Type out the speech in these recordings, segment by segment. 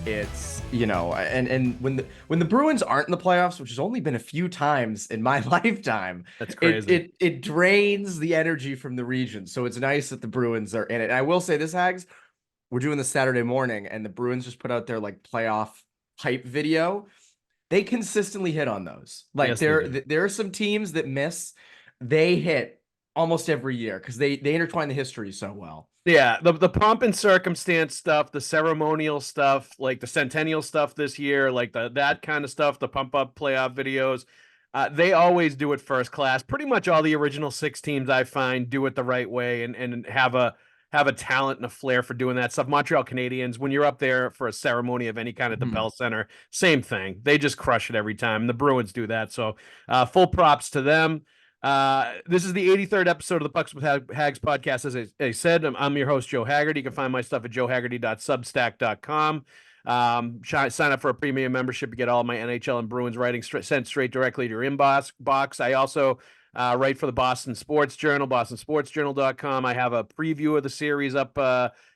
It's, and when the Bruins aren't in the playoffs, which has only been a few times in my lifetime, That's it crazy. it it drains the energy from the region. So it's nice that the Bruins are in it. And I will say this, Hags, we're doing this Saturday morning, and the Bruins just put out their like playoff hype video. They consistently hit on those. Like Yes, they do. there are some teams that miss, they hit almost every year because they intertwine the history so well. Yeah, the pomp and circumstance stuff, the ceremonial stuff, like the centennial stuff this year, like that kind of stuff, the pump up playoff videos, they always do it first class. Pretty much all the original six teams I find do it the right way and have a talent and a flair for doing that stuff. Montreal Canadiens, when you're up there for a ceremony of any kind at the Mhm. Bell Center, same thing. They just crush it every time. The Bruins do that, so full props to them. This is the 83rd episode of the Pucks with Hags podcast. As I said, I'm your host, Joe Haggerty. You can find my stuff at joehaggerty.substack.com. Sign up for a premium membership to get all my NHL and Bruins writing sent straight directly to your inbox. I also write for the Boston Sports Journal, bostonsportsjournal.com. I have a preview of the series up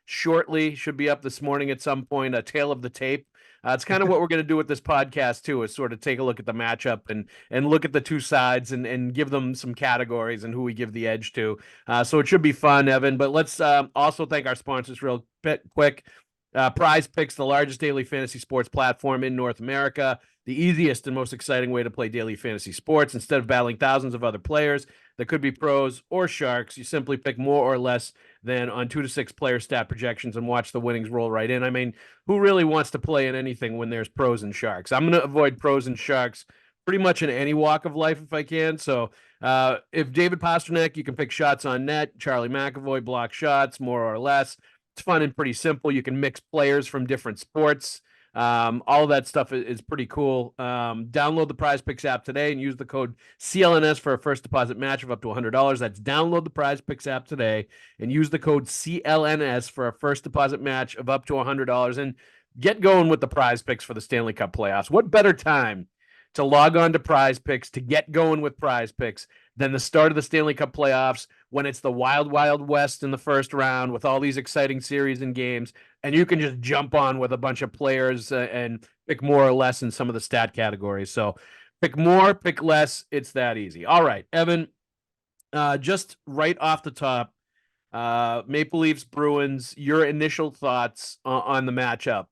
shortly. Should be up this morning at some point, a tale of the tape. It's kind of what we're going to do with this podcast too, is sort of take a look at the matchup and look at the two sides and give them some categories and who we give the edge to. So it should be fun, Evan. But let's also thank our sponsors real quick. Prize Picks, the largest daily fantasy sports platform in North America, the easiest and most exciting way to play daily fantasy sports. Instead of battling thousands of other players that could be pros or sharks, you simply pick more or less than on 2 to 6 player stat projections and watch the winnings roll right in. I mean, who really wants to play in anything when there's pros and sharks? I'm going to avoid pros and sharks pretty much in any walk of life if I can. So if David Pastrnak, you can pick shots on net. Charlie McAvoy, block shots, more or less. It's fun and pretty simple. You can mix players from different sports. All of that stuff is pretty cool. Download the Prize Picks app today and use the code CLNS for a first deposit match of up to $100. That's download the Prize Picks app today and use the code CLNS for a first deposit match of up to $100 and get going with the Prize Picks for the Stanley Cup playoffs. What better time to log on to Prize Picks to get going with Prize Picks than the start of the Stanley Cup playoffs when it's the wild, wild west in the first round with all these exciting series and games, and you can just jump on with a bunch of players and pick more or less in some of the stat categories. So pick more, pick less. It's that easy. All right, Evan, just right off the top, Maple Leafs, Bruins, your initial thoughts on the matchup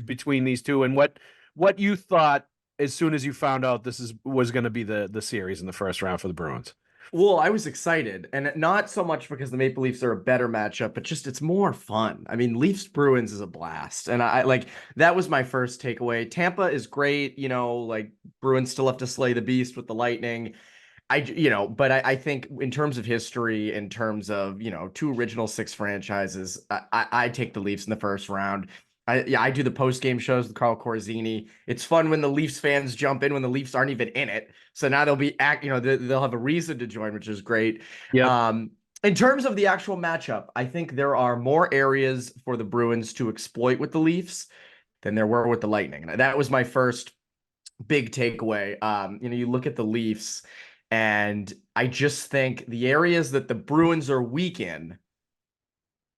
between these two and what you thought as soon as you found out was going to be the series in the first round for the Bruins. Well, I was excited, and not so much because the Maple Leafs are a better matchup, but just it's more fun. I mean, Leafs Bruins is a blast, and I like that was my first takeaway. Tampa is great, like Bruins still have to slay the beast with the Lightning. But I think in terms of history, in terms of, two original six franchises, I take the Leafs in the first round. I do the post game shows with Carl Corzini. It's fun when the Leafs fans jump in when the Leafs aren't even in it. So now they'll have a reason to join, which is great. Yep. In terms of the actual matchup, I think there are more areas for the Bruins to exploit with the Leafs than there were with the Lightning. And that was my first big takeaway. You look at the Leafs, and I just think the areas that the Bruins are weak in,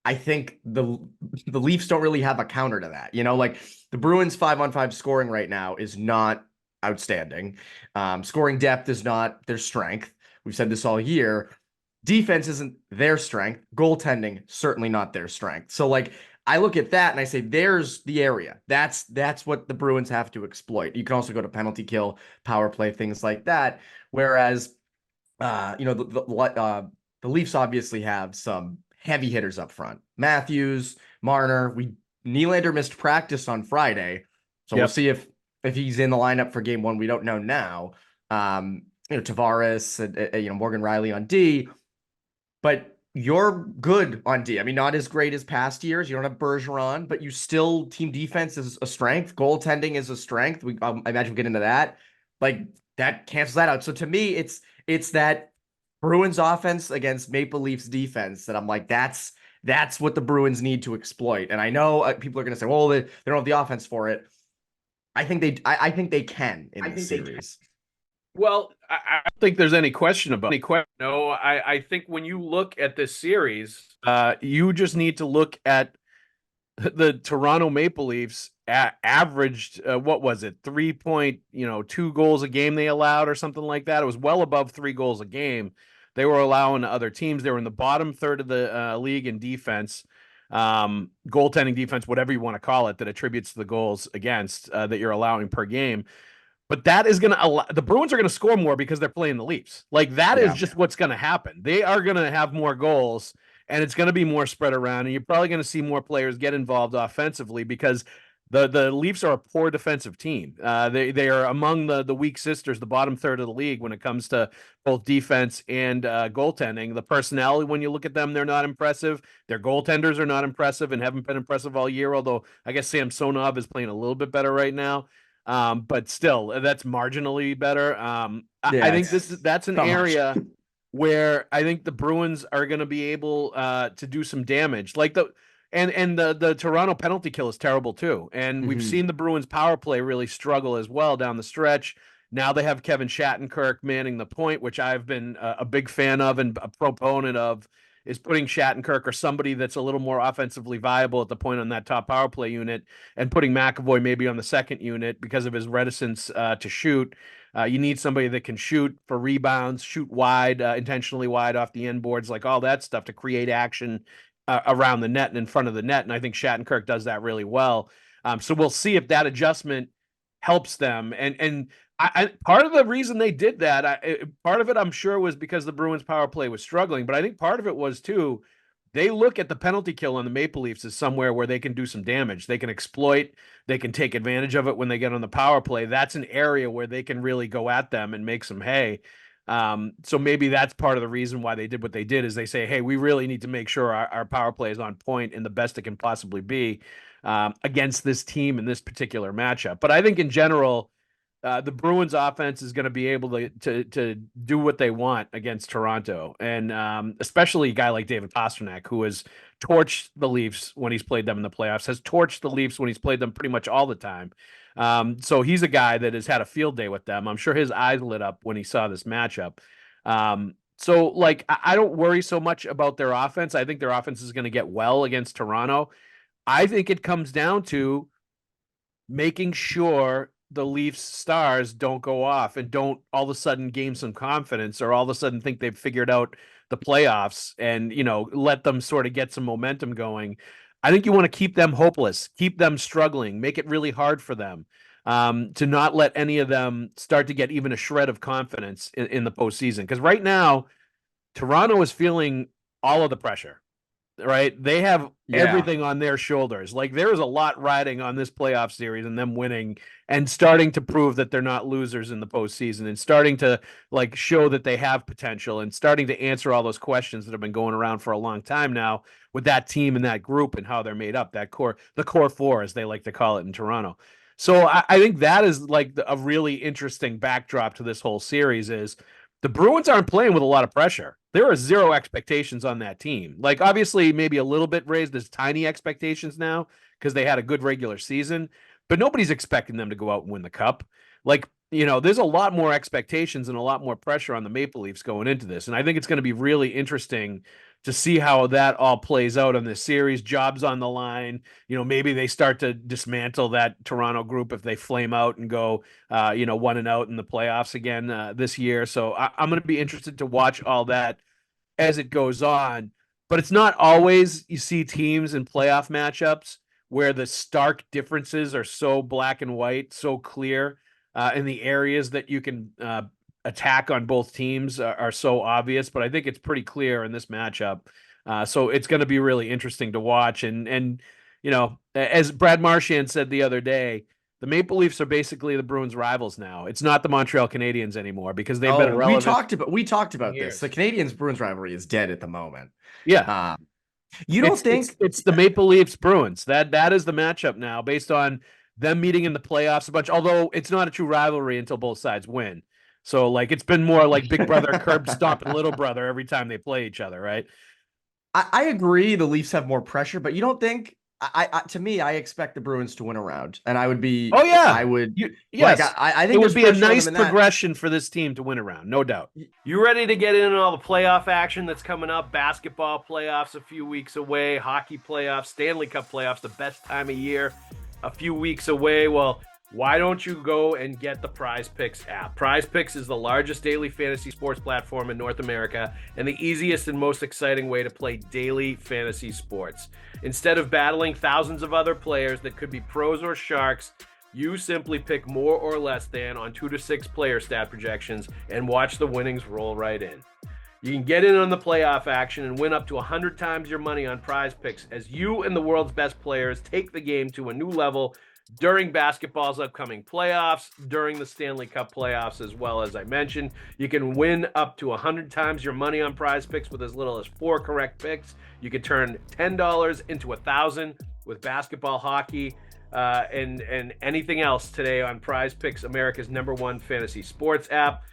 I think the Leafs don't really have a counter to that. Like the Bruins 5-on-5 scoring right now is not outstanding. Scoring depth is not their strength. We've said this all year. Defense isn't their strength. Goaltending, certainly not their strength. So like I look at that and I say, there's the area. That's what the Bruins have to exploit. You can also go to penalty kill, power play, things like that. Whereas, the Leafs obviously have some heavy hitters up front. Matthews, Marner. Nylander missed practice on Friday, so we'll Yep. see if he's in the lineup for Game 1. We don't know now. Tavares, Morgan Riley on D, but you're good on D. I mean, not as great as past years. You don't have Bergeron, but you still team defense is a strength. Goaltending is a strength. I imagine we'll get into that. Like that cancels that out. So to me, it's that Bruins offense against Maple Leafs defense that I'm like, that's what the Bruins need to exploit. And I know people are going to say, well, they don't have the offense for it. I think they can in this series. Well, I don't think there's any question about it. No, I think when you look at this series, you just need to look at the Toronto Maple Leafs averaged what was it, 3.2 goals a game they allowed or something like that. It was well above 3 goals a game they were allowing to other teams. They were in the bottom third of the league in defense, goaltending defense, whatever you want to call it, that attributes to the goals against that you're allowing per game. But that is going to allow the Bruins are going to score more because they're playing the Leafs. Like that is just what's going to happen. They are going to have more goals and it's going to be more spread around. And you're probably going to see more players get involved offensively because the Leafs are a poor defensive team. They are among the weak sisters, the bottom third of the league when it comes to both defense and goaltending. The personnel, when you look at them, they're not impressive. Their goaltenders are not impressive and haven't been impressive all year. Although I guess Samsonov is playing a little bit better right now. But still, that's marginally better. I think that's an area where I think the Bruins are going to be able to do some damage. Like the Toronto penalty kill is terrible too. And we've seen the Bruins power play really struggle as well down the stretch. Now they have Kevin Shattenkirk manning the point, which I've been a big fan of and a proponent of, is putting Shattenkirk or somebody that's a little more offensively viable at the point on that top power play unit and putting McAvoy maybe on the second unit because of his reticence to shoot. You need somebody that can shoot for rebounds, shoot wide, intentionally wide off the end boards, like all that stuff to create action around the net and in front of the net. And I think Shattenkirk does that really well. So we'll see if that adjustment helps them. And part of the reason they did that, part of it I'm sure was because the Bruins power play was struggling, but I think part of it was too, they look at the penalty kill on the Maple Leafs as somewhere where they can do some damage. They can exploit, they can take advantage of it when they get on the power play. That's an area where they can really go at them and make some hay. So maybe that's part of the reason why they did what they did, is they say, hey, we really need to make sure our power play is on point and the best it can possibly be against this team in this particular matchup. But I think in general, the Bruins offense is going to be able to do what they want against Toronto. And especially a guy like David Pastrnak, who has torched the Leafs when he's played them in the playoffs, has torched the Leafs when he's played them pretty much all the time. So he's a guy that has had a field day with them. I'm sure his eyes lit up when he saw this matchup. So like, I don't worry so much about their offense. I think their offense is going to get well against Toronto. I think it comes down to making sure the Leafs stars don't go off and don't all of a sudden gain some confidence or all of a sudden think they've figured out the playoffs and, let them sort of get some momentum going. I think you want to keep them hopeless, keep them struggling, make it really hard for them to not let any of them start to get even a shred of confidence in the postseason. Because right now, Toronto is feeling all of the pressure. Right, they have everything on their shoulders. Like there is a lot riding on this playoff series and them winning and starting to prove that they're not losers in the postseason and starting to like show that they have potential and starting to answer all those questions that have been going around for a long time now with that team and that group and how they're made up. The core four, as they like to call it in Toronto. So I think that is like a really interesting backdrop to this whole series. Is the Bruins aren't playing with a lot of pressure. There are zero expectations on that team. Like obviously maybe a little bit raised as tiny expectations now because they had a good regular season, but nobody's expecting them to go out and win the cup. Like, there's a lot more expectations and a lot more pressure on the Maple Leafs going into this. And I think it's going to be really interesting to see how that all plays out in this series. Jobs on the line. Maybe they start to dismantle that Toronto group if they flame out and go, 1-0 in the playoffs again this year. So I'm going to be interested to watch all that as it goes on. But it's not always you see teams in playoff matchups where the stark differences are so black and white, so clear, in the areas that you can attack on both teams are so obvious, but I think it's pretty clear in this matchup. So it's going to be really interesting to watch. And as Brad Marchand said the other day, the Maple Leafs are basically the Bruins' rivals now. It's not the Montreal Canadiens anymore because they've been irrelevant. We talked about this. The Canadiens-Bruins rivalry is dead at the moment. Yeah. You don't think it's the Maple Leafs Bruins? That is the matchup now based on them meeting in the playoffs a bunch, although it's not a true rivalry until both sides win. So like it's been more like big brother curb stomping little brother every time they play each other, right? I agree the Leafs have more pressure, but you don't think to me, I expect the Bruins to win a round, and I would be. Oh yeah, I would. yes, I it think would there's be a pressure on them nice in that. progression for this team to win around, no doubt. You ready to get in on all the playoff action that's coming up? Basketball playoffs a few weeks away, hockey playoffs, Stanley Cup playoffs, the best time of year, a few weeks away. Well, why don't you go and get the Prize Picks app? Prize Picks is the largest daily fantasy sports platform in North America and the easiest and most exciting way to play daily fantasy sports. Instead of battling thousands of other players that could be pros or sharks, you simply pick more or less than on 2 to 6 player stat projections and watch the winnings roll right in. You can get in on the playoff action and win up to 100 times your money on Prize Picks as you and the world's best players take the game to a new level during basketball's upcoming playoffs, during the Stanley Cup playoffs, as well. As I mentioned, you can win up to 100 times your money on Prize Picks with as little as 4 correct picks. You can turn $10 into $1,000 with basketball, hockey, and anything else today on Prize Picks, America's #1 fantasy sports app.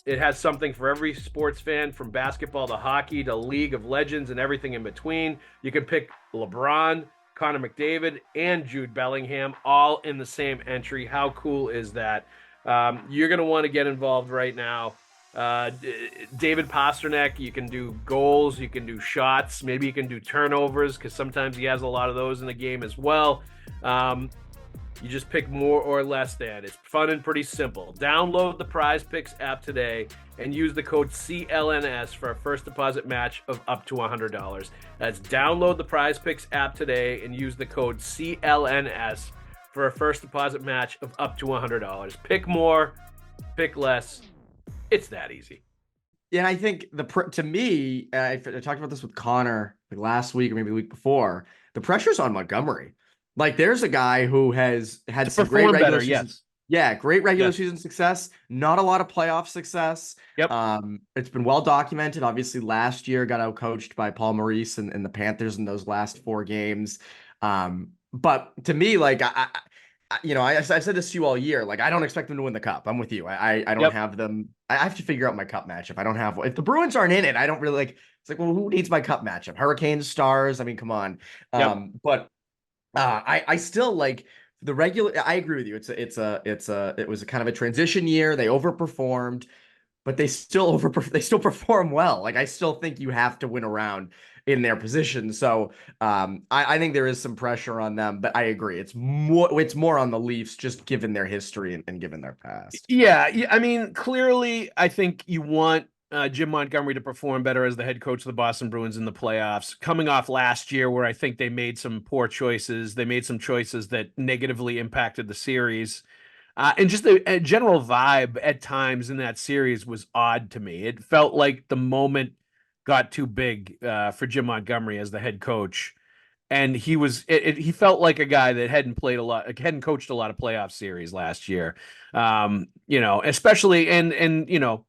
It has something for every sports fan, from basketball to hockey to League of Legends and everything in between. You can pick LeBron, Connor McDavid, and Jude Bellingham all in the same entry. How cool is that? You're going to want to get involved right now. David Pastrnak, you can do goals, you can do shots, maybe you can do turnovers because sometimes he has a lot of those in the game as well. You just pick more or less than. It's fun and pretty simple. Download the Prize Picks app today and use the code CLNS for a first deposit match of up to $100. That's download the Prize Picks app today and use the code CLNS for a first deposit match of up to $100. Pick more, pick less. It's that easy. Yeah, and I think to me, I talked about this with Connor like last week or maybe the week before. The pressure's on Montgomery. Like, there's a guy who has had some great regular season. Yes. Yeah, great regular season success. Not a lot of playoff success. Yep. It's been well documented. Obviously, last year got outcoached by Paul Maurice and the Panthers in those last 4 games. But to me, like I said this to you all year. Like, I don't expect them to win the cup. I'm with you. I don't have them. I have to figure out my cup matchup. I don't have. If the Bruins aren't in it, I don't really like. It's like, well, who needs my cup matchup? Hurricanes, Stars. I mean, come on. But I still like the regular. I agree with you. It was a kind of a transition year. They overperformed, but they still perform well. Like, I still think you have to win a round in their position. So I think there is some pressure on them, but I agree. It's more on the Leafs, just given their history and given their past. Yeah. I mean, clearly, I think you want Jim Montgomery to perform better as the head coach of the Boston Bruins in the playoffs, coming off last year where I think they made some poor choices. They made some choices that negatively impacted the series. And just a general vibe at times in that series was odd to me. It felt like the moment got too big for Jim Montgomery as the head coach. And he felt like a guy that hadn't coached a lot of playoff series last year. Especially and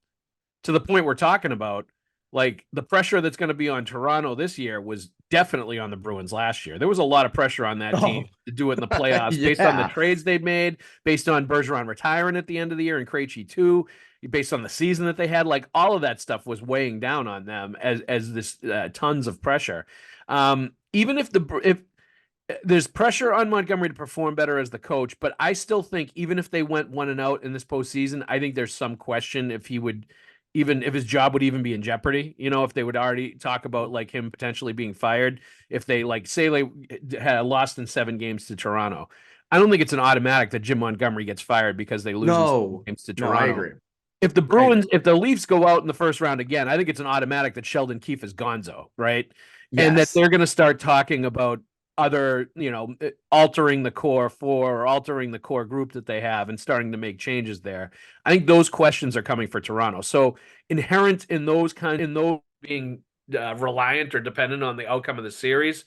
to the point we're talking about, like, the pressure that's going to be on Toronto this year was definitely on the Bruins last year. There was a lot of pressure on that team to do it in the playoffs based on the trades they'd made, based on Bergeron retiring at the end of the year and Krejci too, based on the season that they had. Like, all of that stuff was weighing down on them as this tons of pressure. Even if there's pressure on Montgomery to perform better as the coach, but I still think even if they went 1-0 in this postseason, I think there's some question if his job would even be in jeopardy, if they would already talk about like him potentially being fired, if they say they had lost in 7 games to Toronto. I don't think it's an automatic that Jim Montgomery gets fired because they lose in 7 games to Toronto. No, I agree. If the Leafs go out in the first round again, I think it's an automatic that Sheldon Keefe is gonzo, right? Yes. And that they're going to start talking about other, altering the core 4 or altering the core group that they have and starting to make changes there. I think those questions are coming for Toronto. So inherent in those being reliant or dependent on the outcome of the series,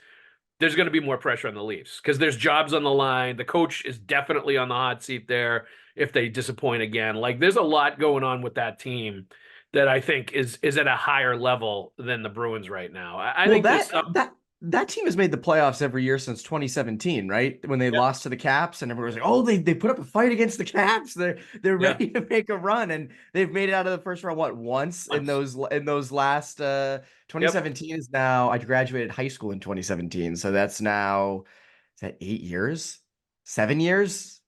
there's going to be more pressure on the Leafs because there's jobs on the line. The coach is definitely on the hot seat there if they disappoint again. Like, there's a lot going on with that team that I think is at a higher level than the Bruins right now. I think that team has made the playoffs every year since 2017, right? When they Yep. lost to the Caps, and everyone was like, "Oh, they put up a fight against the Caps. They're Yeah. ready to make a run." And they've made it out of the first round once in Once. those last Yep. 2017 is now. I graduated high school in 2017, so that's now, is that 8 years? 7 years?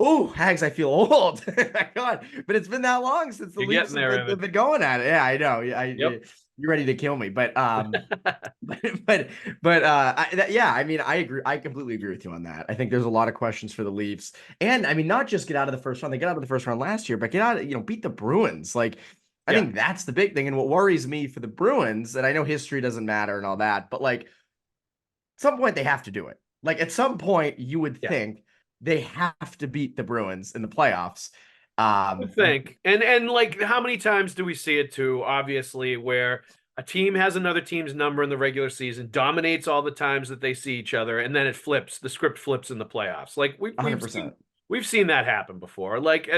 Oh, Hags, I feel old. My God, but it's been that long since the You're Leafs getting have there, have Evan. been going at it. Yeah, I know. Yep. You're ready to kill me, but but but yeah, I mean, I agree. I completely agree with you on that. I think there's a lot of questions for the Leafs, and I mean, not just get out of the first round. They got out of the first round last year, but get out, beat the Bruins. Like, I Yeah. think that's the big thing. And what worries me for the Bruins, and I know history doesn't matter and all that, but like, at some point they have to do it. Like, at some point, you would Yeah. think they have to beat the Bruins in the playoffs. I Um, think. And like how many times do we see it too, obviously, where a team has another team's number in the regular season, dominates all the times that they see each other, and then it flips, the script flips in the playoffs. Like we've seen 100%. that happen before. Like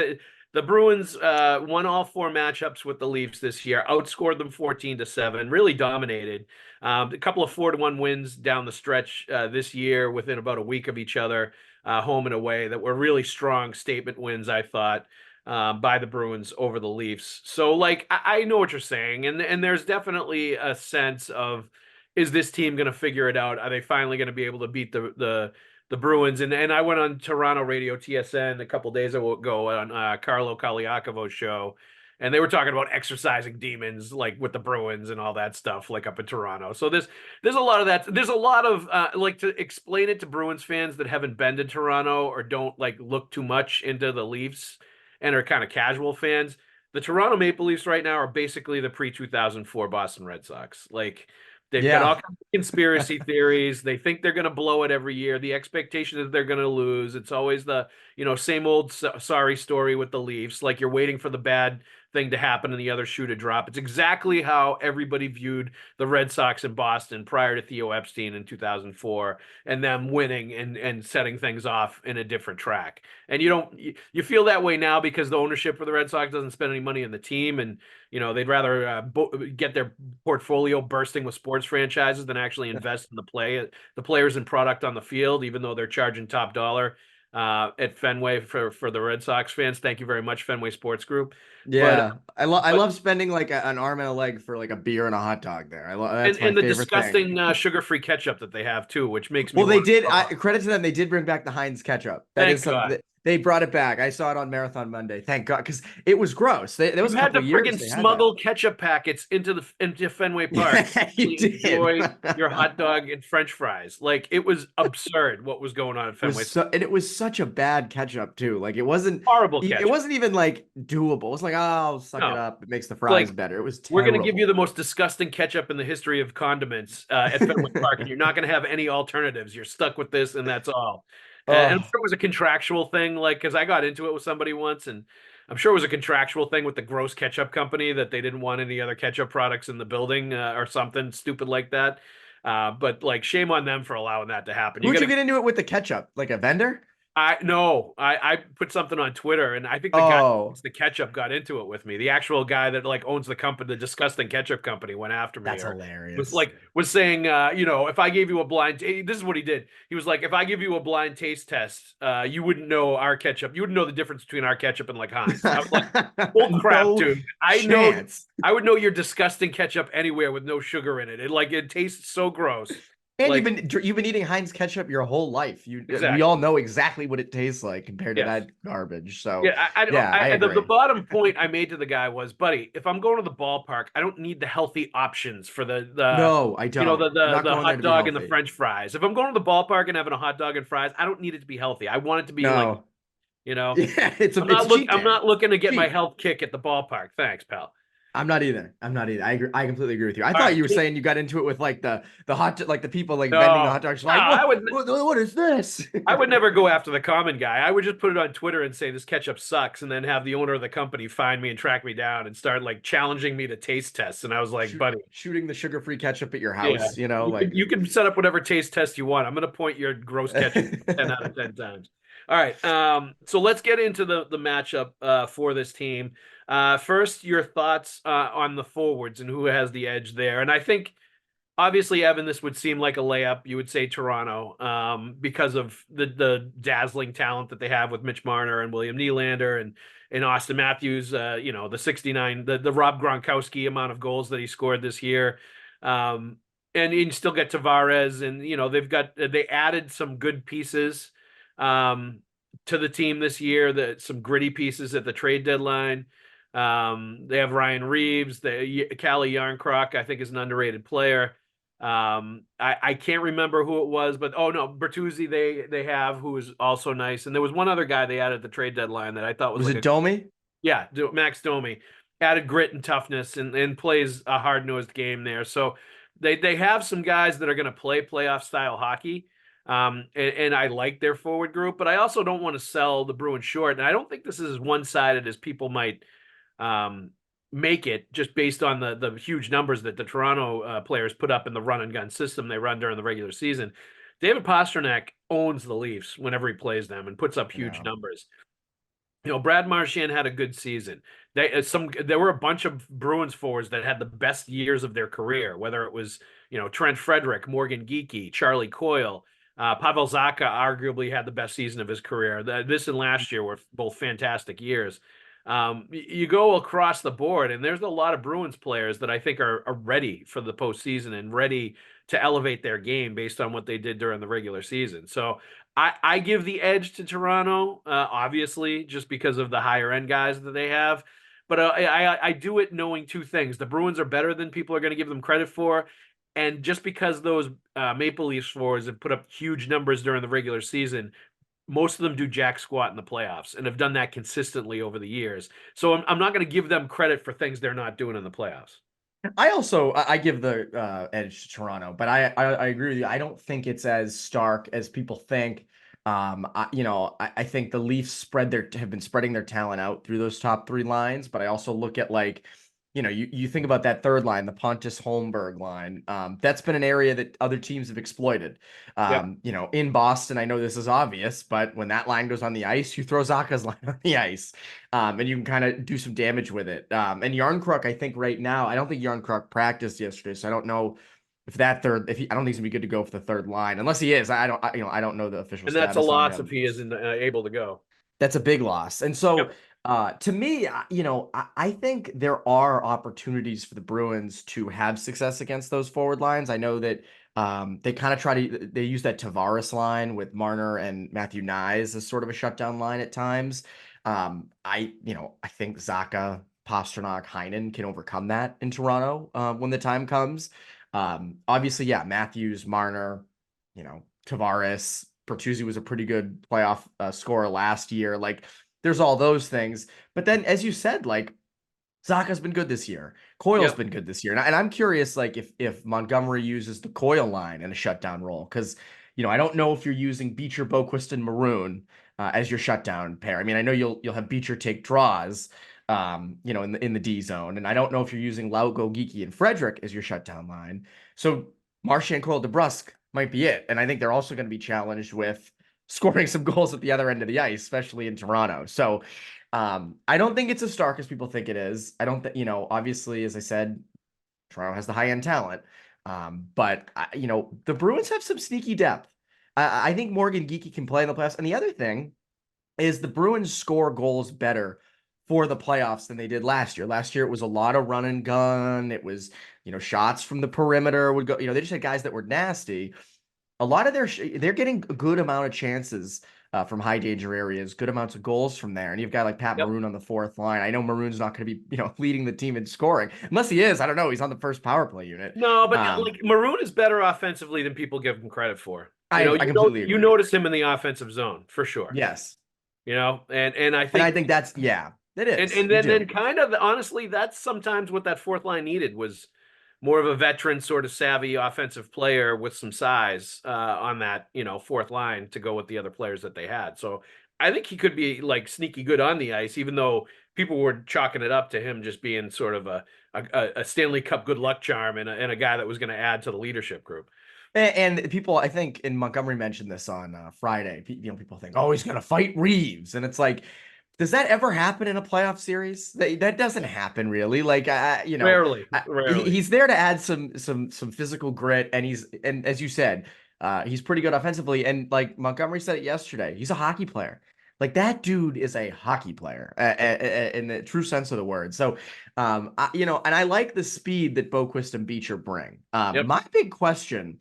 the Bruins won all four matchups with the Leafs this year, outscored them 14-7, really dominated. A couple of 4-1 wins down the stretch this year within about a week of each other, home and away, that were really strong statement wins, I thought, by the Bruins over the Leafs. So, like, I know what you're saying, and there's definitely a sense of, is this team going to figure it out? Are they finally going to be able to beat the Bruins? And I went on Toronto radio TSN a couple days ago on Carlo Kaliakovo's show, and they were talking about exercising demons, like with the Bruins and all that stuff, like up in Toronto. So there's a lot of that. There's a lot of like, to explain it to Bruins fans that haven't been to Toronto or don't like look too much into the Leafs and are kind of casual fans. The Toronto Maple Leafs right now are basically the pre-2004 Boston Red Sox. Like, they've got all Yeah. kinds of conspiracy theories. They think they're going to blow it every year. The expectation is they're going to lose. It's always the, same old sorry story with the Leafs. Like, you're waiting for the bad thing to happen and the other shoe to drop. It's exactly how everybody viewed the Red Sox in Boston prior to Theo Epstein in 2004 and them winning and setting things off in a different track. And you feel that way now because the ownership for the Red Sox doesn't spend any money on the team, and they'd rather get their portfolio bursting with sports franchises than actually invest in the players and product on the field, even though they're charging top dollar at Fenway for the Red Sox fans. Thank you very much, Fenway Sports Group. But Yeah, I love spending like an arm and a leg for like a beer and a hot dog there. and That's my and the favorite thing. disgusting sugar-free ketchup that they have too, which makes me Well, they want to did. throw up. Credit to them. They did bring back the Heinz ketchup. That is Thank something God. that they brought it back. I saw it on Marathon Monday. Thank God, because it was gross. There You was a had couple to of years friggin' they had that. smuggle ketchup packets into Fenway Park Yeah, you to did. enjoy your hot dog and French fries. Like, it was absurd what was going on at Fenway. And it was such a bad ketchup too. Like, Horrible it ketchup. wasn't even like doable. It was like, oh, suck it No, up. It makes the fries like, better. It was we're going to give you terrible. the most disgusting ketchup in the history of condiments at Fenway Park, and you're not going to have any alternatives. You're stuck with this, and that's all. And I'm Oh, sure it was a contractual thing, like, because I got into it with somebody once, and I'm sure it was a contractual thing with the gross ketchup company that they didn't want any other ketchup products in the building or something stupid like that. But like, shame on them for allowing that to happen. You who'd got you to get into it with the ketchup? Like a vendor? I no, I put something on Twitter, and I think the guy who Oh, owns the ketchup got into it with me. The actual guy that like owns the company, the disgusting ketchup company, went after me, that's or hilarious. was saying, if I gave you a blind, this is what he did. He was like, if I give you a blind taste test, you wouldn't know our ketchup. You wouldn't know the difference between our ketchup and like Heinz. I was like, bull crap, No dude. chance. I would know your disgusting ketchup anywhere with no sugar in it. It tastes so gross. And Like, you've been eating Heinz ketchup your whole life. We exactly. all know exactly what it tastes like compared to Yes. that garbage. So Yeah, yeah, I the agree. bottom point I made to the guy was, buddy, if I'm going to the ballpark, I don't need the healthy options for the No, I don't. I'm not the going there hot to be dog and the healthy. French fries. If I'm going to the ballpark and having a hot dog and fries, I don't need it to be healthy. I want it to be like, No. you know, Yeah, it's a cheat I'm day. not looking to get my Cheap. health kick at the ballpark. Thanks, pal. I'm not either. I'm not either. I agree. I completely agree with you. I All thought right. you were saying you got into it with like the like the people like vending the No, hot dogs. no, Like what is this? I would never go after the common guy. I would just put it on Twitter and say this ketchup sucks, and then have the owner of the company find me and track me down and start like challenging me to taste tests. And I was like, buddy, Shooting the sugar-free ketchup at your yeah, house, like you can set up whatever taste test you want. I'm going to point your gross ketchup 10 out of 10 times. All right. So let's get into the matchup for this team. First, your thoughts on the forwards and who has the edge there. And I think Obviously, Evan, this would seem like a layup. You would say Toronto, because of the dazzling talent that they have with Mitch Marner and William Nylander and Austin Matthews. The 69, the Rob Gronkowski amount of goals that he scored this year. And you can still get Tavares, and they added some good pieces to the team this year. Some gritty pieces at the trade deadline. They have Ryan Reeves. Calle Yarncroc, I think, is an underrated player. I can't remember who it was, but oh no, Bertuzzi they have, who is also nice. And there was one other guy they added at the trade deadline that I thought was Was like it Domi? yeah, Max Domi. Added grit and toughness and plays a hard-nosed game there. So they have some guys that are going to play playoff style hockey. And I like their forward group, but I also don't want to sell the Bruins short. And I don't think this is as one-sided as people might make it, just based on the huge numbers that the Toronto players put up in the run and gun system they run during the regular season. David Pastrnak owns the Leafs whenever he plays them and puts up huge numbers. Brad Marchand had a good season. There were a bunch of Bruins forwards that had the best years of their career, whether it was Trent Frederick, Morgan Geekie, Charlie Coyle. Pavel Zacha arguably had the best season of his career. This and last year were both fantastic years. You go across the board, and there's a lot of Bruins players that I think are ready for the postseason and ready to elevate their game based on what they did during the regular season. So I give the edge to Toronto, obviously, just because of the higher end guys that they have. But I do it knowing two things. The Bruins are better than people are going to give them credit for. And just because those Maple Leafs forwards have put up huge numbers during the regular season, most of them do jack squat in the playoffs and have done that consistently over the years. So I'm not going to give them credit for things they're not doing in the playoffs. I give the edge to Toronto, but I agree with you. I don't think it's as stark as people think. I think the Leafs have been spreading their talent out through those top three lines, but I also look at you think about that third line, the Pontus Holmberg line. That's been an area that other teams have exploited. Yep. In Boston, I know this is obvious, but when that line goes on the ice, you throw Zacha's line on the ice, and you can kind of do some damage with it. And Yarncroc, I think right now, I don't think Yarncroc practiced yesterday, so I don't know if I don't think he's gonna be good to go for the third line, unless he is. I don't know the official And that's a status on loss him. if he isn't able to go. That's a big loss. And so, Yep. to me, I think there are opportunities for the Bruins to have success against those forward lines. I know that they kind of they use that Tavares line with Marner and Matthew Nyes as sort of a shutdown line at times. I think Zacha, Pastrnak, Heinen can overcome that in Toronto when the time comes. Obviously, yeah, Matthews, Marner, Tavares. Bertuzzi was a pretty good playoff scorer last year. There's all those things. But then, as you said, Zacha's been good this year. Coyle's Yep. been good this year. And I'm curious, if Montgomery uses the Coyle line in a shutdown role, because, I don't know if you're using Beecher, Boquist, and Maroon as your shutdown pair. I mean, I know you'll have Beecher take draws, in the D zone. And I don't know if you're using Lauko, Geekie, and Frederick as your shutdown line. So Marchand, Coyle, DeBrusk might be it. And I think they're also going to be challenged with scoring some goals at the other end of the ice, especially in Toronto. So I don't think it's as stark as people think it is. I don't think, obviously, as I said, Toronto has the high end talent. But the Bruins have some sneaky depth. I think Morgan Geekie can play in the playoffs. And the other thing is the Bruins score goals better for the playoffs than they did last year. Last year, it was a lot of run and gun. It was, shots from the perimeter would go, they just had guys that were nasty. A lot of they're getting a good amount of chances from high danger areas, good amounts of goals from there. And you've got Pat Yep. Maroon on the fourth line. I know Maroon's not going to be, leading the team in scoring unless he is. I don't know. He's on the first power play unit. No, but Maroon is better offensively than people give him credit for. I completely agree. You notice him in the offensive zone for sure. Yes. And I think that's it is. And then kind of honestly, that's sometimes what that fourth line needed, was more of a veteran sort of savvy offensive player with some size on that, fourth line to go with the other players that they had. So I think he could be sneaky good on the ice, even though people were chalking it up to him just being sort of a Stanley Cup good luck charm and a guy that was going to add to the leadership group. And people, I think, and Montgomery mentioned this on Friday. People think, oh, he's going to fight Reeves. And it's Does that ever happen in a playoff series? That doesn't happen really. Like Rarely, rarely. he's there to add some physical grit, and as you said, he's pretty good offensively. And like Montgomery said it yesterday, he's a hockey player. Like that dude is a hockey player in the true sense of the word. So, and I like the speed that Boquist and Beecher bring. Yep. My big question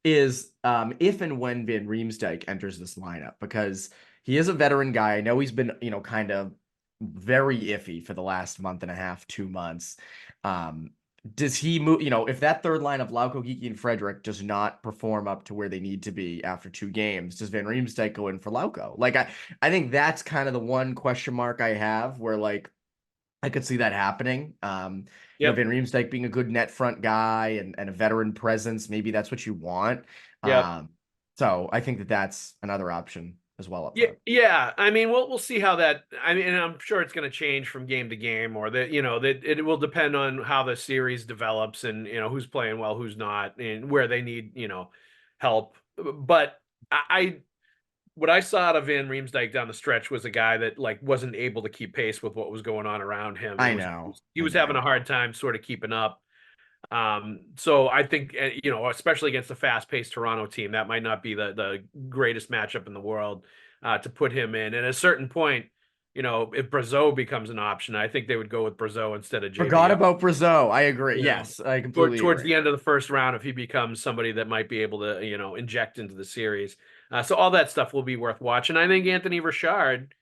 is if and when Van Riemsdyk enters this lineup, because he is a veteran guy. I know he's been, kind of very iffy for the last month and a half, 2 months. Does he move, if that third line of Lauko, Geekie, and Frederick does not perform up to where they need to be after 2 games, does Van Riemsdyk go in for Lauko? Like, I think that's kind of the one question mark I have where, like, I could see that happening. Yep. Van Riemsdyk being a good net front guy and a veteran presence, maybe that's what you want. Yep. So I think that's another option as well up Yeah, front. yeah. I mean, we'll see how that. I mean, and I'm sure it's going to change from game to game, or that that it will depend on how the series develops, and who's playing well, who's not, and where they need help. But I what I saw out of Van Riemsdyk down the stretch was a guy that like wasn't able to keep pace with what was going on around him. I It was know. he I was having know. a hard time sort of keeping up. So I think especially against a fast-paced Toronto team, that might not be the greatest matchup in the world to put him in. And at a certain point, if Brazeau becomes an option, I think they would go with Brazeau instead of Forgot JVR. about Brazeau. I agree. You know, Yes, I completely towards agree. the end of the first round, if he becomes somebody that might be able to inject into the series, so all that stuff will be worth watching. I think Anthony Richard,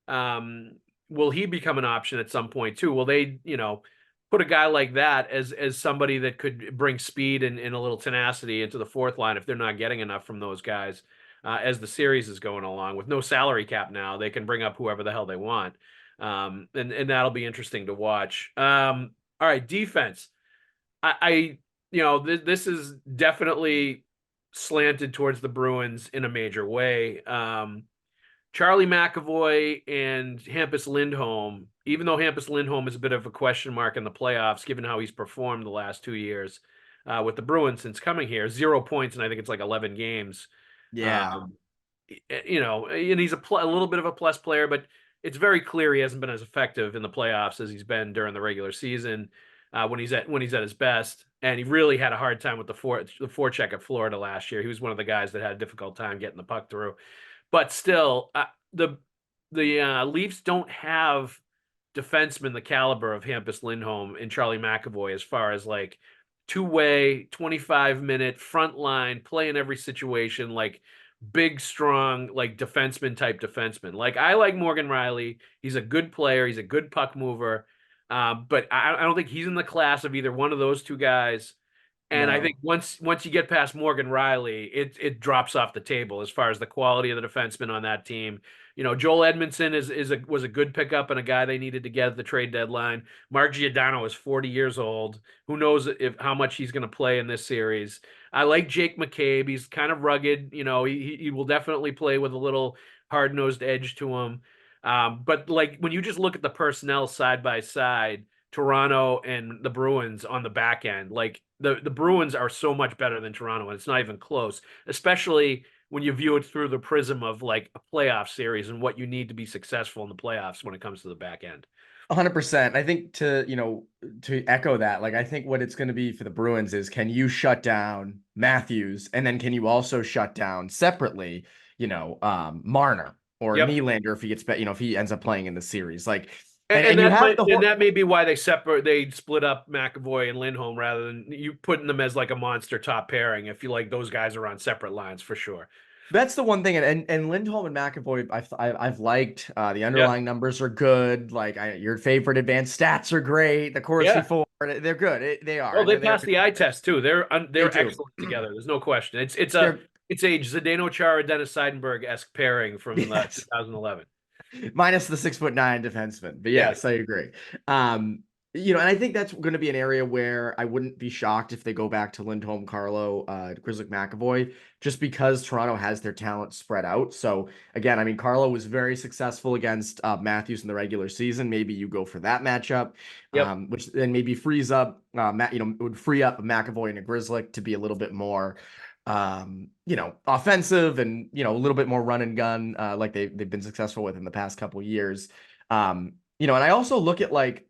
um, will he become an option at some point too? Will they put a guy like that as somebody that could bring speed and a little tenacity into the fourth line if they're not getting enough from those guys as the series is going along? With no salary cap now, they can bring up whoever the hell they want, and that'll be interesting to watch. All right, defense. I this is definitely slanted towards the Bruins in a major way. Charlie McAvoy and Hampus Lindholm, even though Hampus Lindholm is a bit of a question mark in the playoffs, given how he's performed the last 2 years with the Bruins since coming here, 0 points, and I think it's like 11 games. Yeah. Um, and he's a little bit of a plus player, but it's very clear he hasn't been as effective in the playoffs as he's been during the regular season when he's at his best. And he really had a hard time with the forecheck at Florida last year. He was one of the guys that had a difficult time getting the puck through. But still, the Leafs don't have defensemen the caliber of Hampus Lindholm and Charlie McAvoy as far as like two-way, 25-minute front line, play in every situation, like big, strong, like defenseman type defenseman. Like I like Morgan Riley. He's a good player. He's a good puck mover. But I don't think he's in the class of either one of those two guys. And I think No. once you get past Morgan Riley, it drops off the table as far as the quality of the defensemen on that team. Joel Edmondson was a good pickup and a guy they needed to get at the trade deadline. Mark Giordano is 40 years old. Who knows how much he's going to play in this series? I like Jake McCabe. He's kind of rugged. He will definitely play with a little hard-nosed edge to him. But like when you just look at the personnel side by side, Toronto and the Bruins on the back end, like the Bruins are so much better than Toronto, and it's not even close, especially when you view it through the prism of like a playoff series and what you need to be successful in the playoffs when it comes to the back end. 100%. I think to echo that, like I think what it's going to be for the Bruins is, can you shut down Matthews, and then can you also shut down separately, Marner or Yep. Nylander if he gets if he ends up playing in the series, like, And, and and you that have might the and whole. that may be why they split up McAvoy and Lindholm rather than you putting them as like a monster top pairing. If you like those guys are on separate lines for sure. That's the one thing, and Lindholm and McAvoy, I've liked. The Yep. underlying numbers are good. Like your favorite advanced stats are great. The Corsi Yeah. four, they're good. They are, Oh, and they they're passed the eye test too. they They're do. excellent together. There's no question. They're It's a Zdeno Chara Dennis Seidenberg esque pairing from yes. 2011. Minus the 6'9" defenseman. But Yeah. yes, I agree. Um, and I think that's going to be an area where I wouldn't be shocked if they go back to Lindholm, Carlo, Grizzly McAvoy, just because Toronto has their talent spread out. So again, I mean, Carlo was very successful against Matthews in the regular season. Maybe you go for that matchup, Yep. which then maybe frees up, it would free up McAvoy and a Grizzly to be a little bit more offensive and, a little bit more run and gun, like they've been successful with in the past couple years. And I also look at like,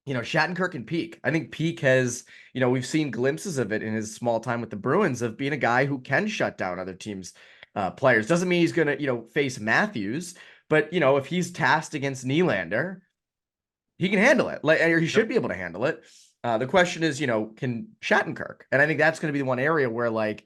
Shattenkirk and Peak. I think Peak has, we've seen glimpses of it in his small time with the Bruins of being a guy who can shut down other teams' players. Doesn't mean he's going to, face Matthews, but, if he's tasked against Nylander, he can handle it. Like, or he should be able to handle it. The question is, can Shattenkirk? And I think that's going to be the one area where, like,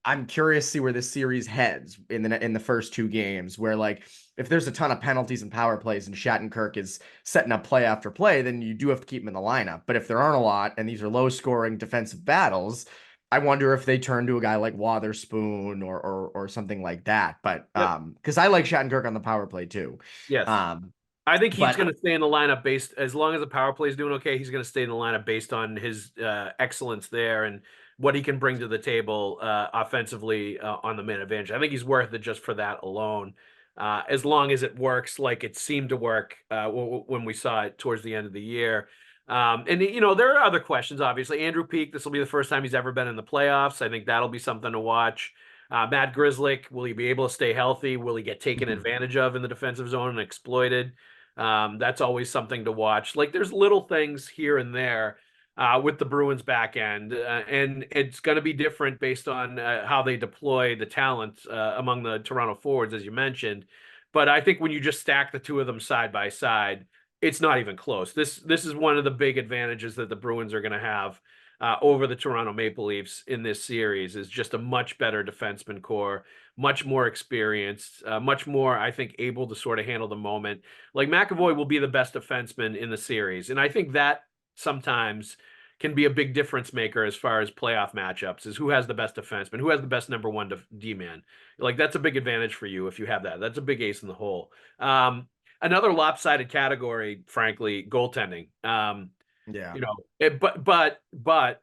I'm curious to see where this series heads in the first two games, where like if there's a ton of penalties and power plays and Shattenkirk is setting up play after play, then you do have to keep him in the lineup. But if there aren't a lot and these are low scoring defensive battles, I wonder if they turn to a guy like Wotherspoon or something like that. But because I like Shattenkirk on the power play too. Yes. Um, I think he's but going to stay in the lineup based, as long as the power play is doing okay, he's going to stay in the lineup based on his excellence there and what he can bring to the table offensively on the man advantage. I think he's worth it just for that alone, as long as it works like it seemed to work when we saw it towards the end of the year. And there are other questions, obviously. Andrew Peak, this will be the first time he's ever been in the playoffs. I think that'll be something to watch. Matt Grzelcyk, will he be able to stay healthy? Will he get taken advantage of in the defensive zone and exploited? That's always something to watch. Like there's little things here and there with the Bruins back end, and it's going to be different based on how they deploy the talent among the Toronto forwards, as you mentioned. But I think when you just stack the two of them side by side, it's not even close. This is one of the big advantages that the Bruins are going to have over the Toronto Maple Leafs in this series is just a much better defenseman core, much more experienced, much more, I think, able to sort of handle the moment. Like McAvoy will be the best defenseman in the series. And I think that sometimes can be a big difference maker as far as playoff matchups is who has the best defenseman, who has the best number one D-man. Like that's a big advantage for you if you have that. That's a big ace in the hole. Another lopsided category, frankly, goaltending. yeah, But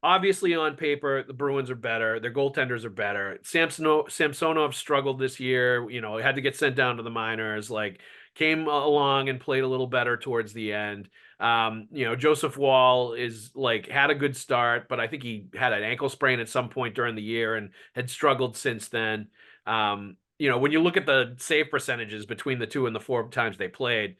obviously on paper the Bruins are better. Their goaltenders are better. Samsonov struggled this year. Had to get sent down to the minors. Like came along and played a little better towards the end. Joseph Wall is like had a good start, but I think he had an ankle sprain at some point during the year and had struggled since then. When you look at the save percentages between the two and the four times they played,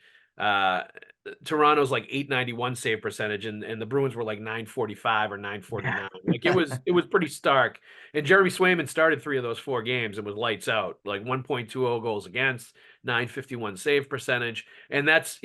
Toronto's like 891 save percentage and the Bruins were like 945 or 949. Like it was pretty stark. And Jeremy Swayman started 3 of those 4 games and was lights out, like 1.20 goals against, 951 save percentage. And that's,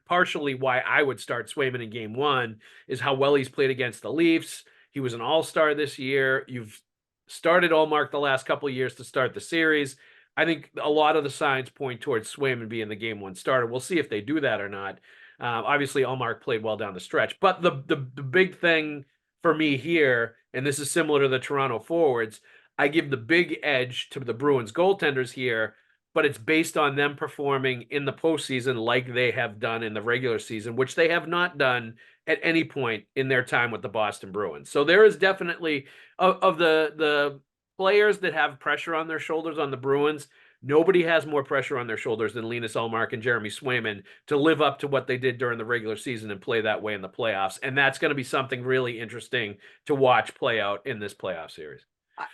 partially why I would start Swayman in game 1 is how well he's played against the Leafs. He was an all-star this year. You've started Allmark the last couple of years to start the series. I think a lot of the signs point towards Swayman being the game 1 starter. We'll see if they do that or not. Obviously, Allmark played well down the stretch. But the big thing for me here, and this is similar to the Toronto forwards, I give the big edge to the Bruins goaltenders here, but it's based on them performing in the postseason like they have done in the regular season, which they have not done at any point in their time with the Boston Bruins. So there is definitely, of the players that have pressure on their shoulders on the Bruins, nobody has more pressure on their shoulders than Linus Ullmark and Jeremy Swayman to live up to what they did during the regular season and play that way in the playoffs. And that's going to be something really interesting to watch play out in this playoff series.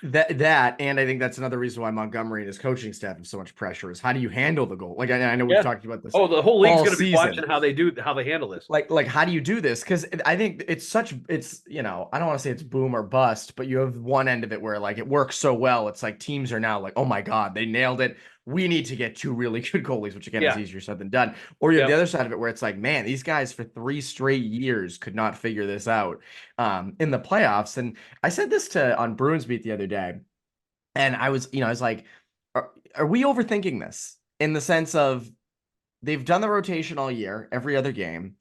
That and I think that's another reason why Montgomery and his coaching staff have so much pressure is how do you handle the goal? Like I know we've talked about this. Oh, the whole league's going to be season. watching how they handle this. Like how do you do this? Because I think it's I don't want to say it's boom or bust, but you have one end of it where like it works so well. It's like teams are now like, oh my God, they nailed it. We need to get 2 really good goalies, which again is easier said than done. Or you have the other side of it where it's like, man, these guys for 3 straight years could not figure this out in the playoffs. And I said this on Bruins Beat the other day, and I was like, are we overthinking this in the sense of they've done the rotation all year, every other game,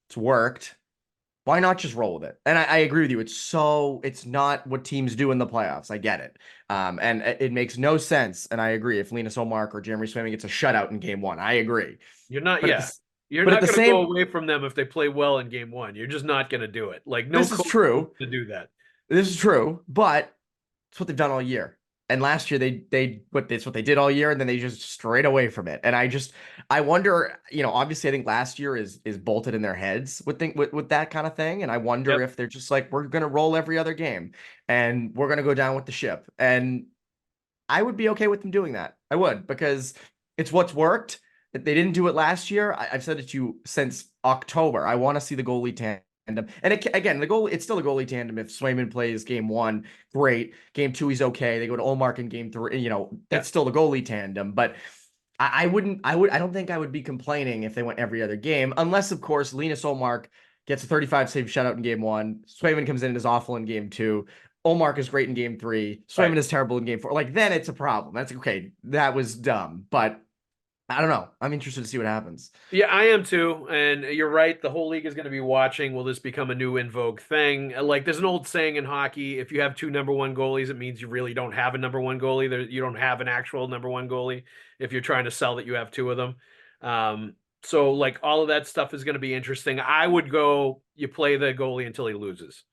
it's worked. Why not just roll with it? And I agree with you. It's not what teams do in the playoffs. I get it. And it makes no sense. And I agree. If Linus Ullmark or Jeremy Swayman gets a shutout in game 1, I agree. You're not, you're not going to go away from them if they play well in game 1. You're just not going to do it. Like this is true to do that. This is true, but it's what they've done all year. And last year that's what they did all year, and then they just strayed away from it. And I wonder, obviously I think last year is bolted in their heads with that kind of thing. And I wonder if they're just like, we're gonna roll every other game and we're gonna go down with the ship. And I would be okay with them doing that. I would, because it's what's worked. They didn't do it last year. I've said it to you since October. I want to see the goalie tandem. And again, the goalie, it's still a goalie tandem. If Swayman plays game one, great. Game two, he's okay. They go to Olmark in game three. Yeah. It's still the goalie tandem. But I don't think I would be complaining if they went every other game, unless, of course, Linus Olmark gets a 35 save shutout in game one. Swayman comes in and is awful in game two. Olmark is great in game three. Swayman is terrible in game four. Like, then it's a problem. That's okay. That was dumb. But I don't know. I'm interested to see what happens. Yeah, I am too. And you're right. The whole league is going to be watching. Will this become a new in vogue thing? Like, there's an old saying in hockey: if you have two number one goalies, it means you really don't have a number one goalie. You don't have an actual number one goalie if you're trying to sell that you have two of them. So, like, all of that stuff is going to be interesting. I would go, you play the goalie until he loses.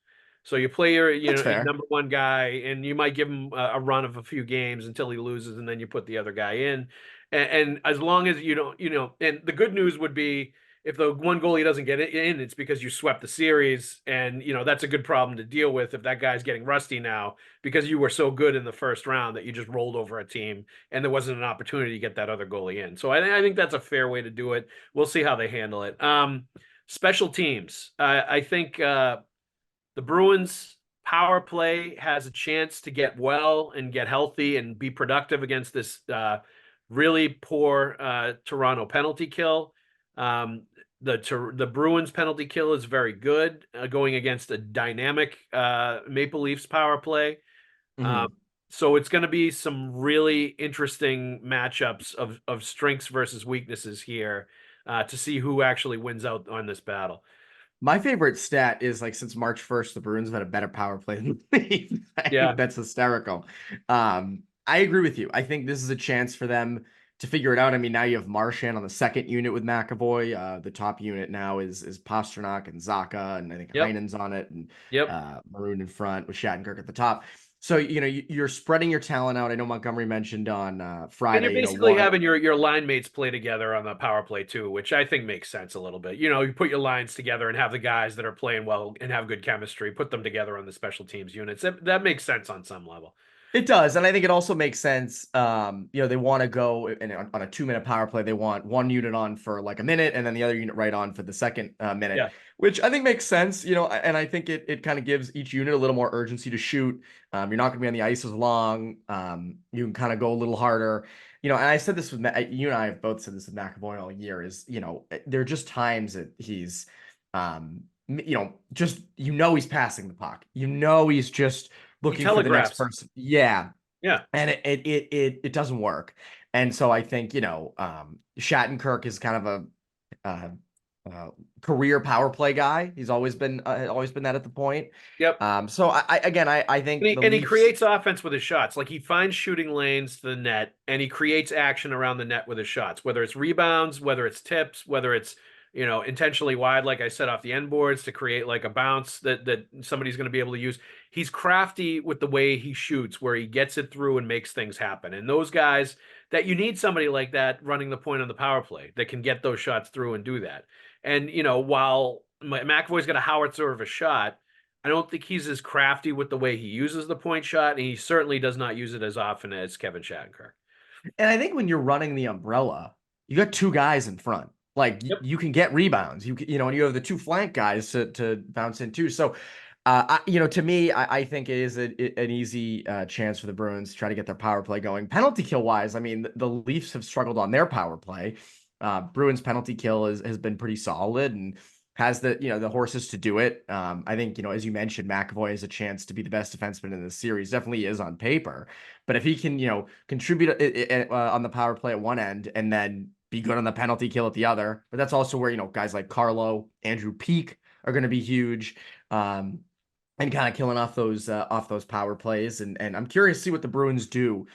So you play That's your fair. number one guy, and you might give him a run of a few games until he loses, and then you put the other guy in. And as long as you don't, and the good news would be if the one goalie doesn't get it in, it's because you swept the series, and that's a good problem to deal with if that guy's getting rusty now because you were so good in the first round that you just rolled over a team and there wasn't an opportunity to get that other goalie in. So I think that's a fair way to do it. We'll see how they handle it. Special teams. I think the Bruins power play has a chance to get well and get healthy and be productive against this really poor Toronto penalty kill. The Bruins penalty kill is very good going against a dynamic Maple Leafs power play. Mhm. So it's going to be some really interesting matchups of strengths versus weaknesses here to see who actually wins out on this battle. My favorite stat is, like, since March 1st, the Bruins have had a better power play than the Leafs. I Yeah. think that's hysterical. I agree with you. I think this is a chance for them to figure it out. I mean, now you have Marchand on the second unit with McAvoy. The top unit now is Pasternak and Zaka, and I think Yep. Heinen's on it, and Yep. Maroon in front with Shattenkirk at the top. So, you're spreading your talent out. I know Montgomery mentioned on And Friday, you're basically one. having your line mates play together on the power play too, which I think makes sense a little bit. You put your lines together and have the guys that are playing well and have good chemistry, put them together on the special teams units. That makes sense on some level. It does, and I think it also makes sense. They want to go on a 2-minute power play. They want one unit on for like a minute, and then the other unit right on for the second minute, Yeah. which I think makes sense. And I think it kind of gives each unit a little more urgency to shoot. You're not going to be on the ice as long. You can kind of go a little harder. And I said this with you and I have both said this with McAvoy all year. There are just times that he's, just he's passing the puck. He's just He looking for the next telegraphs. person. Yeah. Yeah. And it doesn't work. And so I think, Shattenkirk is kind of a career power play guy. He's always been that at the point. Yep. So I think the He Leafs. creates offense with his shots. Like, he finds shooting lanes to the net and he creates action around the net with his shots, whether it's rebounds, whether it's tips, whether it's, intentionally wide, like I said, off the end boards to create like a bounce that somebody's going to be able to use. He's crafty with the way he shoots, where he gets it through and makes things happen. And those guys that you need somebody like that running the point on the power play that can get those shots through and do that. And, while McAvoy's got a howitzer of a shot, I don't think he's as crafty with the way he uses the point shot, and he certainly does not use it as often as Kevin Shattenkirk. And I think when you're running the umbrella, you got two guys in front. Like, Yep. you can get rebounds. And you have the two flank guys to bounce in too. So, to me, I think it is an easy chance for the Bruins to try to get their power play going. Penalty kill wise, I mean, the Leafs have struggled on their power play. Bruins penalty kill has been pretty solid and has the horses to do it. I think, as you mentioned, McAvoy has a chance to be the best defenseman in the series. Definitely is on paper. But if he can, contribute on the power play at one end and then be good on the penalty kill at the other. But that's also where, guys like Carlo, Andrew Peak are going to be huge. And kind of killing off those power plays. And I'm curious to see what the Bruins do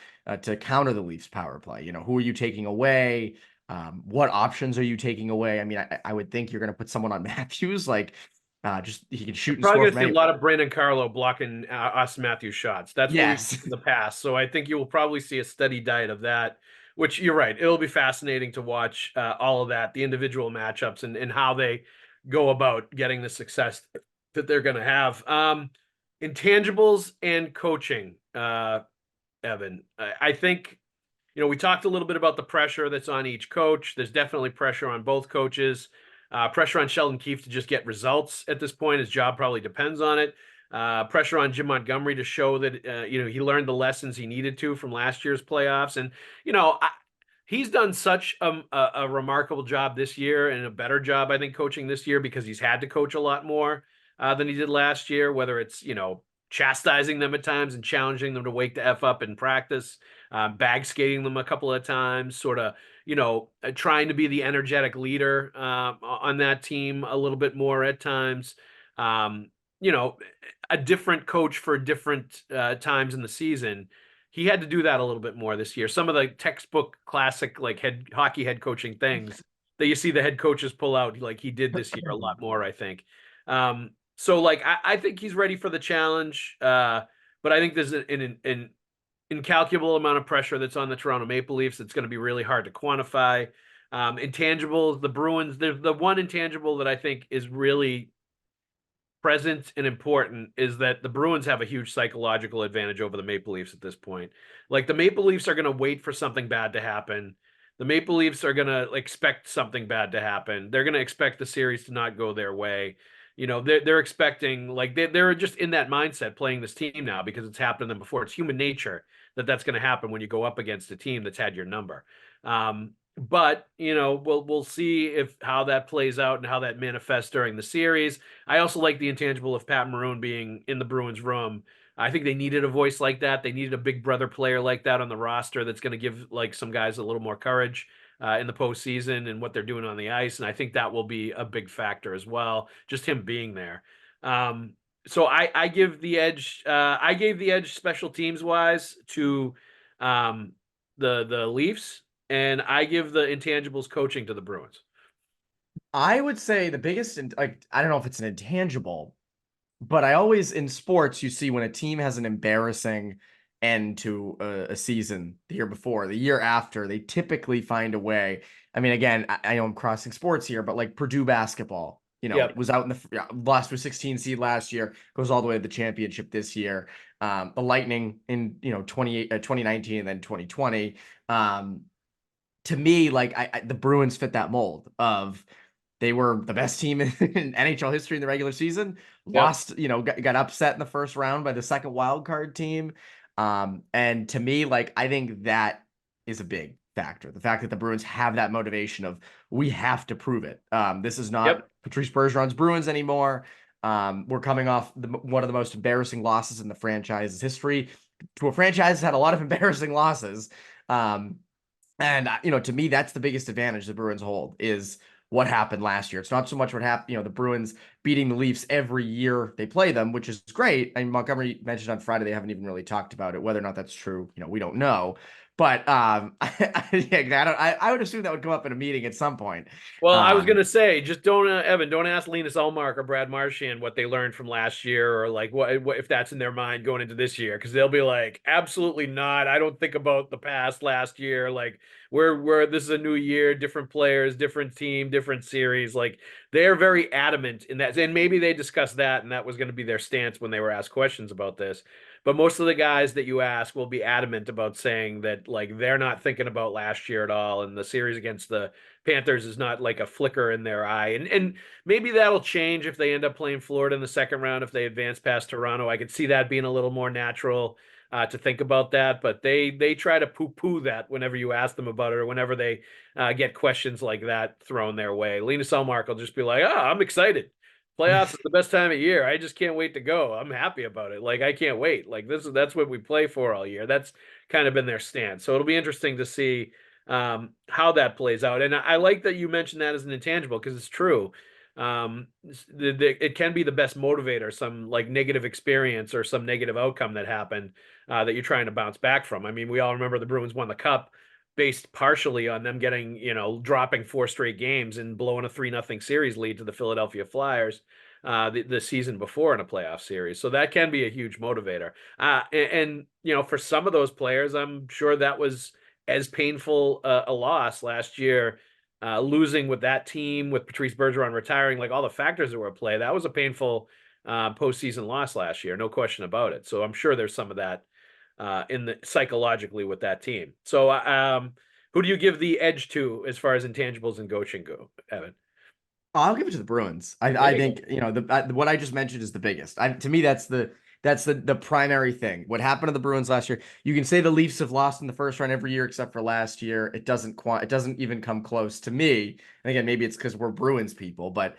to counter the Leafs power play. Who are you taking away? What options are you taking away? I mean, I would think you're going to put someone on Matthews, like just he can shoot and Probably score going from to see a anywhere. lot of Brandon Carlo blocking us Matthews shots. That's what we've Yes. seen in the past. So I think you will probably see a steady diet of that, which you're right. It'll be fascinating to watch all of that, the individual matchups and how they go about getting the success that they're going to have. Intangibles and coaching, Evan. I think we talked a little bit about the pressure that's on each coach. There's definitely pressure on both coaches. Pressure on Sheldon Keefe to just get results at this point. His job probably depends on it. Pressure on Jim Montgomery to show that he learned the lessons he needed to from last year's playoffs. And he's done such a remarkable job this year, and a better job, I think, coaching this year, because he's had to coach a lot more than he did last year, whether it's chastising them at times and challenging them to wake the F up in practice, bag skating them a couple of times, sort of, trying to be the energetic leader on that team a little bit more at times. A different coach for different times in the season. He had to do that a little bit more this year. Some of the textbook classic hockey head coaching things that you see the head coaches pull out, like he did this year a lot more, I think. So I think he's ready for the challenge, but I think there's an incalculable amount of pressure that's on the Toronto Maple Leafs. It's going to be really hard to quantify. Intangibles, the Bruins, the one intangible that I think is really present and important is that the Bruins have a huge psychological advantage over the Maple Leafs at this point. Like, the Maple Leafs are going to wait for something bad to happen. The Maple Leafs are going to expect something bad to happen. They're going to expect the series to not go their way. They're expecting, they're just in that mindset playing this team now because it's happened to them before. It's human nature that that's going to happen when you go up against a team that's had your number. But we'll see how that plays out and how that manifests during the series. I also like the intangible of Pat Maroon being in the Bruins room. I think they needed a voice like that. They needed a big brother player like that on the roster that's going to give some guys a little more courage in the postseason and what they're doing on the ice. And I think that will be a big factor as well, just him being there. So I give the edge. I gave the edge special teams wise to the Leafs, and I give the intangibles coaching to the Bruins. I would say the biggest, I don't know if it's an intangible, but I always, in sports, you see when a team has an embarrassing end to a season the year before, the year after, they typically find a way. I mean, again, I know I'm crossing sports here, but like Purdue basketball, was out in the lost to a 16 seed last year, goes all the way to the championship this year. The Lightning in 2019 and then 2020. To me, the Bruins fit that mold of, they were the best team in NHL history in the regular season. Lost, got upset in the first round by the second wild card team. And to me, I think that is a big factor. The fact that the Bruins have that motivation of, we have to prove it. This is not Patrice Bergeron's Bruins anymore. We're coming off one of the most embarrassing losses in the franchise's history, to a franchise that had a lot of embarrassing losses. And to me, that's the biggest advantage the Bruins hold, is what happened last year. It's not so much what happened, the Bruins beating the Leafs every year they play them, which is great. I mean, Montgomery mentioned on Friday they haven't even really talked about it. Whether or not that's true, we don't know. But I would assume that would come up in a meeting at some point. Well, I was gonna say, just don't Evan, don't ask Linus Ullmark or Brad Marchand what they learned from last year, or what if that's in their mind going into this year, because they'll be like, absolutely not. I don't think about the past last year. We're this is a new year, different players, different team, different series. They're very adamant in that, and maybe they discussed that, and that was going to be their stance when they were asked questions about this. But most of the guys that you ask will be adamant about saying that they're not thinking about last year at all, and the series against the Panthers is not like a flicker in their eye. And maybe that'll change if they end up playing Florida in the second round, if they advance past Toronto. I could see that being a little more natural to think about that, but they try to poo-poo that whenever you ask them about it, or whenever they get questions like that thrown their way. Linus Ullmark will just be like, I'm excited. Playoffs is the best time of year. I just can't wait to go. I'm happy about it. I can't wait. That's what we play for all year. That's kind of been their stance. So it'll be interesting to see how that plays out. And I like that you mentioned that as an intangible, because it's true. It can be the best motivator, some negative experience or some negative outcome that happened that you're trying to bounce back from. I mean, we all remember the Bruins won the Cup based partially on them getting, dropping 4 straight games and blowing a 3-0 series lead to the Philadelphia Flyers the season before in a playoff series. So that can be a huge motivator. And for some of those players, I'm sure that was as painful a loss last year, losing with that team, with Patrice Bergeron retiring, all the factors that were at play. That was a painful postseason loss last year, no question about it. So I'm sure there's some of that in the psychologically with that team. So who do you give the edge to as far as intangibles and coaching go, Evan? I'll give it to the Bruins. I think what I just mentioned is the biggest. To me, that's the primary thing. What happened to the Bruins last year? You can say the Leafs have lost in the first round every year except for last year. It doesn't even come close to me. And again, maybe it's because we're Bruins people, but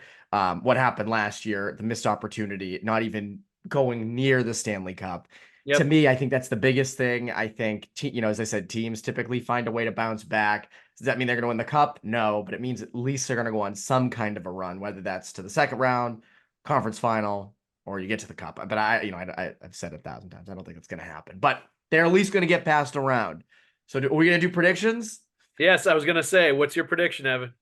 what happened last year? The missed opportunity, not even going near the Stanley Cup. Yep. To me, I think that's the biggest thing. I think as I said, teams typically find a way to bounce back. Does that mean they're going to win the cup? No, but it means at least they're going to go on some kind of a run, whether that's to the second round, conference final, or you get to the cup. But I've said it 1,000 times. I don't think it's going to happen, but they're at least going to get passed around. So are we going to do predictions? Yes, I was going to say, what's your prediction, Evan?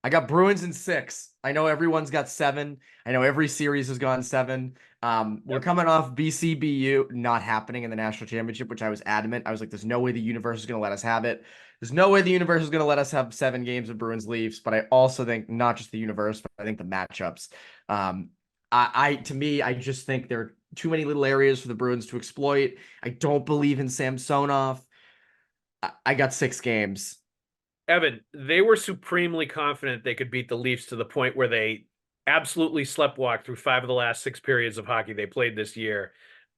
I got Bruins in 6. I know everyone's got 7. I know every series has gone 7. We're coming off BCBU not happening in the national championship, which I was adamant. I was like, there's no way the universe is going to let us have it. There's no way the universe is going to let us have 7 games of Bruins Leafs. But I also think not just the universe, but I think the matchups. To me, I just think there are too many little areas for the Bruins to exploit. I don't believe in Samsonov. I got 6 games. Evan, they were supremely confident they could beat the Leafs to the point where they absolutely sleptwalked through 5 of the last 6 periods of hockey they played this year.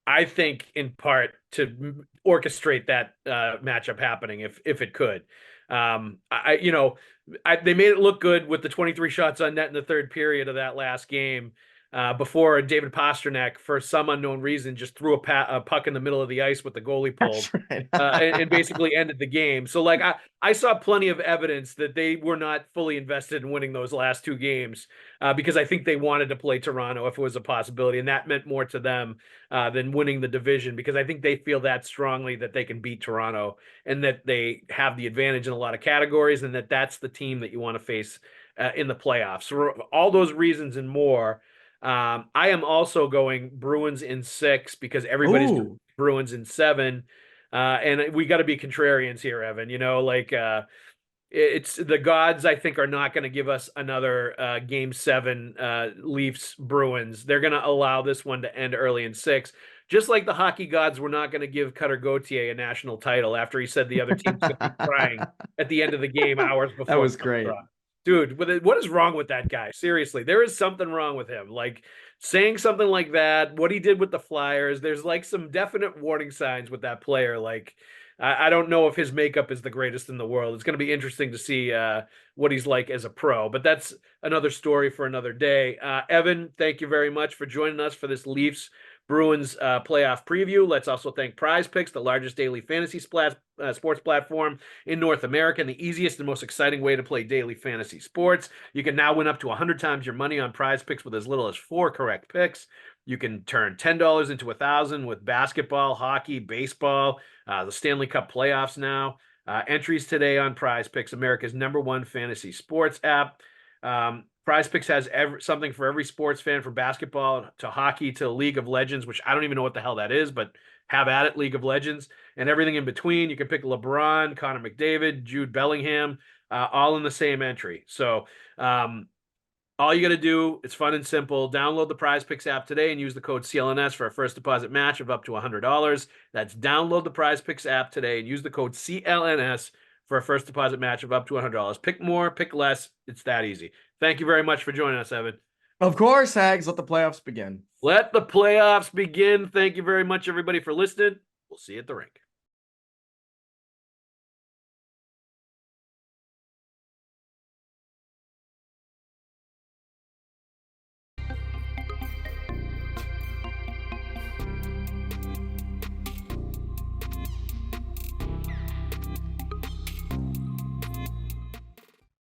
I think in part to orchestrate that matchup happening if it could. They made it look good with the 23 shots on net in the third period of that last game. Before David Pastrnak, for some unknown reason, just threw a puck in the middle of the ice with the goalie pulled, right. and basically ended the game. So, I saw plenty of evidence that they were not fully invested in winning those last 2 games because I think they wanted to play Toronto if it was a possibility, and that meant more to them than winning the division because I think they feel that strongly that they can beat Toronto and that they have the advantage in a lot of categories and that that's the team that you want to face in the playoffs. So, for all those reasons and more. I am also going Bruins in 6 because everybody's doing Bruins in 7. And we got to be contrarians here, Evan. It's the gods, I think, are not going to give us another game 7 Leafs Bruins. They're going to allow this one to end early in 6. Just like the hockey gods were not going to give Cutter Gauthier a national title after he said the other team's going to be crying at the end of the game hours before. That was great. Dude, what is wrong with that guy? Seriously, there is something wrong with him. Like saying something like that, what he did with the Flyers, there's some definite warning signs with that player. I don't know if his makeup is the greatest in the world. It's going to be interesting to see what he's like as a pro, but that's another story for another day. Evan, thank you very much for joining us for this Leafs Bruins playoff preview. Let's also thank Prize Picks, the largest daily fantasy sports platform in North America, and the easiest and most exciting way to play daily fantasy sports. You can now win up to 100 times your money on Prize Picks with as little as 4 correct picks. You can turn $10 into $1,000 with basketball, hockey, baseball, the Stanley Cup playoffs now. Entries today on Prize Picks, America's #1 fantasy sports app. Prize Picks has something for every sports fan, from basketball to hockey to League of Legends, which I don't even know what the hell that is, but have at it, League of Legends, and everything in between. You can pick LeBron, Connor McDavid, Jude Bellingham, all in the same entry. So all you got to do, it's fun and simple. Download the Prize Picks app today and use the code CLNS for a first deposit match of up to $100. That's download the Prize Picks app today and use the code CLNS for a first deposit match of up to $100. Pick more, pick less. It's that easy. Thank you very much for joining us, Evan. Of course, Haggs. Let the playoffs begin. Let the playoffs begin. Thank you very much, everybody, for listening. We'll see you at the rink.